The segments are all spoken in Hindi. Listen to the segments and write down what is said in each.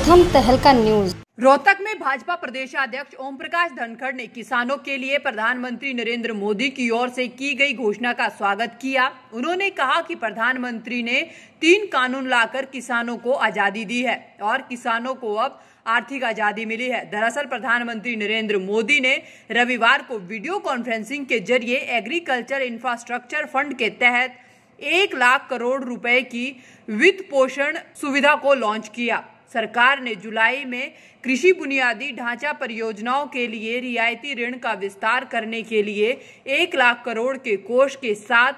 प्रथम तहलका न्यूज। रोहतक में भाजपा प्रदेशाध्यक्ष ओम प्रकाश धनखड़ ने किसानों के लिए प्रधानमंत्री नरेंद्र मोदी की ओर से की गई घोषणा का स्वागत किया। उन्होंने कहा कि प्रधानमंत्री ने 3 कानून लाकर किसानों को आजादी दी है और किसानों को अब आर्थिक आजादी मिली है। दरअसल प्रधानमंत्री नरेंद्र मोदी ने रविवार को वीडियो कॉन्फ्रेंसिंग के जरिए एग्रीकल्चर इंफ्रास्ट्रक्चर फंड के तहत 1 लाख करोड़ रुपए की वित्त पोषण सुविधा को लॉन्च किया। सरकार ने जुलाई में कृषि बुनियादी ढांचा परियोजनाओं के लिए रियायती ऋण का विस्तार करने के लिए 1 लाख करोड़ के कोष के साथ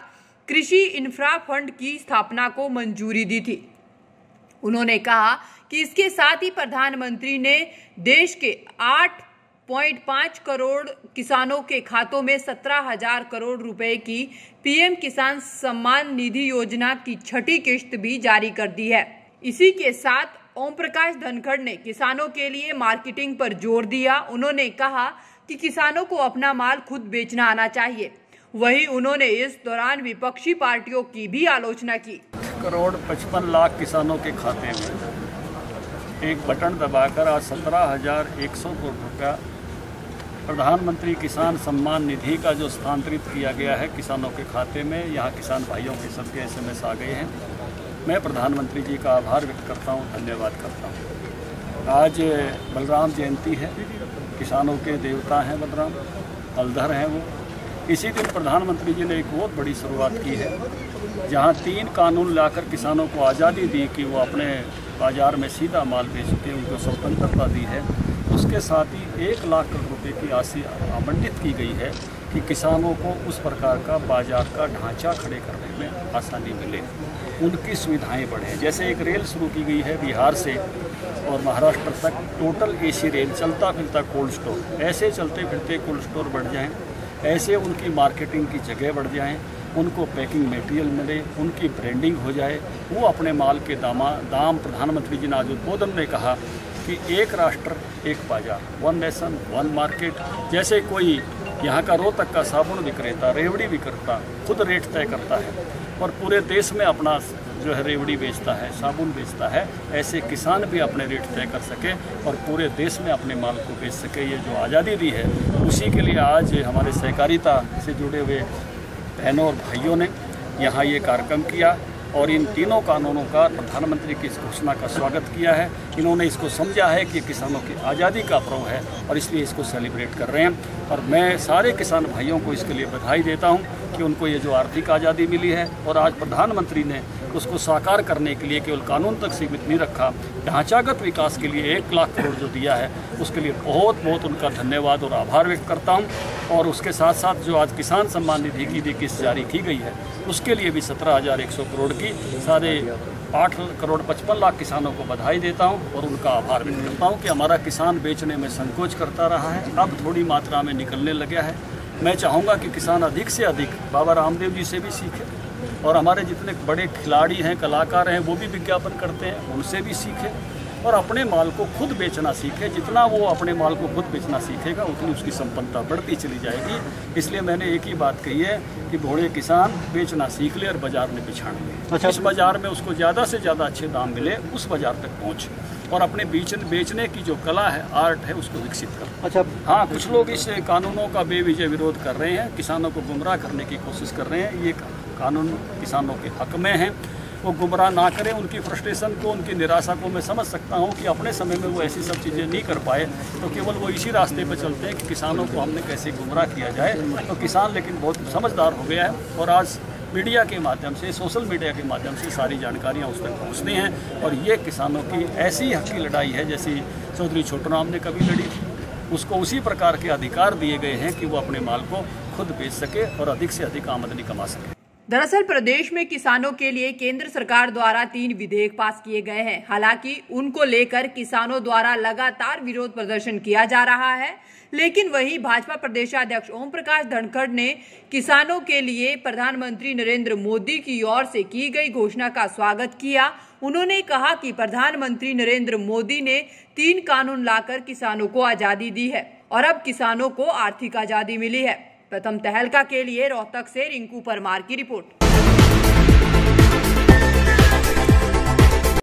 कृषि इंफ्रा फंड की स्थापना को मंजूरी दी थी। उन्होंने कहा कि इसके साथ ही प्रधानमंत्री ने देश के 8.5 करोड़ किसानों के खातों में 17,000 करोड़ रुपए की पीएम किसान सम्मान निधि योजना की 6ठी किश्त भी जारी कर दी है। इसी के साथ ओम प्रकाश धनखड़ ने किसानों के लिए मार्केटिंग पर जोर दिया। उन्होंने कहा कि किसानों को अपना माल खुद बेचना आना चाहिए। वहीं उन्होंने इस दौरान विपक्षी पार्टियों की भी आलोचना की। करोड़ 55 लाख किसानों के खाते में एक बटन दबाकर आज 17,100 करोड़ रुपया प्रधानमंत्री किसान सम्मान निधि का जो स्थानांतरित किया गया है किसानों के खाते में, यहाँ किसान भाइयों के सबके SMS आ गए हैं। मैं प्रधानमंत्री जी का आभार व्यक्त करता हूँ, धन्यवाद करता हूँ। आज बलराम जयंती है, किसानों के देवता हैं बलराम, हलधर हैं वो। इसी दिन प्रधानमंत्री जी ने एक बहुत बड़ी शुरुआत की है, जहाँ 3 कानून लाकर किसानों को आज़ादी दी कि वो अपने बाज़ार में सीधा माल बेच के उनको स्वतंत्रता दी है। उसके साथ ही 1 लाख करोड़ रुपये की राशि आवंटित की गई है कि किसानों को उस प्रकार का बाज़ार का ढांचा खड़े करने में आसानी मिले, उनकी सुविधाएं बढ़ें। जैसे एक रेल शुरू की गई है बिहार से और महाराष्ट्र तक, टोटल AC रेल, चलता फिरता कोल्ड स्टोर, ऐसे चलते फिरते कोल्ड स्टोर बढ़ जाएं, ऐसे उनकी मार्केटिंग की जगह बढ़ जाएं, उनको पैकिंग मटेरियल मिले, उनकी ब्रांडिंग हो जाए, वो अपने माल के दाम प्रधानमंत्री जी ने आज उद्बोधन में कहा कि एक राष्ट्र एक बाज़ार, 1 नेशन 1 मार्केट। जैसे कोई यहाँ का रोहतक का साबुन विक्रेता, रेवड़ी विक्रेता खुद रेट तय करता है और पूरे देश में अपना जो है रेवड़ी बेचता है, साबुन बेचता है, ऐसे किसान भी अपने रेट तय कर सके और पूरे देश में अपने माल को बेच सके। ये जो आज़ादी दी है उसी के लिए आज हमारे सहकारिता से जुड़े हुए बहनों और भाइयों ने यहाँ ये कार्यक्रम किया और इन 3 कानूनों का प्रधानमंत्री की इस घोषणा का स्वागत किया है। इन्होंने इसको समझा है कि किसानों की आज़ादी का पर्व है और इसलिए इसको सेलिब्रेट कर रहे हैं और मैं सारे किसान भाइयों को इसके लिए बधाई देता हूं कि उनको ये जो आर्थिक आज़ादी मिली है और आज प्रधानमंत्री ने उसको साकार करने के लिए केवल कानून तक सीमित नहीं रखा, ढांचागत विकास के लिए 1 लाख करोड़ जो दिया है उसके लिए बहुत बहुत उनका धन्यवाद और आभार व्यक्त करता हूं। और उसके साथ साथ जो आज किसान सम्मान निधि की किस्त जारी की गई है उसके लिए भी 17,100 करोड़ की 8 करोड़ 55 लाख किसानों को बधाई देता हूं और उनका आभार व्यक्त करता हूं कि हमारा किसान बेचने में संकोच करता रहा है, अब थोड़ी मात्रा में निकलने लगा है। मैं चाहूँगा कि किसान अधिक से अधिक बाबा रामदेव जी से भी सीखें और हमारे जितने बड़े खिलाड़ी हैं, कलाकार हैं, वो भी विज्ञापन करते हैं, उनसे भी सीखें और अपने माल को खुद बेचना सीखे। जितना वो अपने माल को खुद बेचना सीखेगा उतनी उसकी संपन्नता बढ़ती चली जाएगी। इसलिए मैंने एक ही बात कही है कि भोले किसान बेचना सीख ले और बाजार में बिछाड़ ले। इस बाजार में उसको ज़्यादा से ज़्यादा अच्छे दाम मिले, उस बाजार तक पहुँचे और अपने बेचने की जो कला है, आर्ट है, उसको विकसित कर। अच्छा, हाँ, कुछ लोग इस कानूनों का बेवजह विरोध कर रहे हैं, किसानों को गुमराह करने की कोशिश कर रहे हैं। ये कानून किसानों के हक में हैं, वो गुमराह ना करें। उनकी फ्रस्ट्रेशन को, उनकी निराशा को मैं समझ सकता हूँ कि अपने समय में वो ऐसी सब चीज़ें नहीं कर पाए, तो केवल वो इसी रास्ते पर चलते हैं कि किसानों को हमने कैसे गुमराह किया जाए। तो किसान लेकिन बहुत समझदार हो गया है और आज मीडिया के माध्यम से, सोशल मीडिया के माध्यम से सारी जानकारियाँ उस तक पहुँचती हैं और ये किसानों की ऐसी हक की लड़ाई है जैसी चौधरी छोटूराम ने कभी लड़ी थी। उसको उसी प्रकार के अधिकार दिए गए हैं कि वो अपने माल को खुद बेच सके और अधिक से अधिक आमदनी कमा सके। दरअसल प्रदेश में किसानों के लिए केंद्र सरकार द्वारा 3 विधेयक पास किए गए हैं। हालांकि उनको लेकर किसानों द्वारा लगातार विरोध प्रदर्शन किया जा रहा है, लेकिन वहीं भाजपा प्रदेशाध्यक्ष ओम प्रकाश धनखड़ ने किसानों के लिए प्रधानमंत्री नरेंद्र मोदी की ओर से की गई घोषणा का स्वागत किया। उन्होंने कहा कि प्रधानमंत्री नरेंद्र मोदी ने 3 कानून लाकर किसानों को आजादी दी है और अब किसानों को आर्थिक आजादी मिली है। प्रथम तहलका के लिए रोहतक से रिंकू परमार की रिपोर्ट।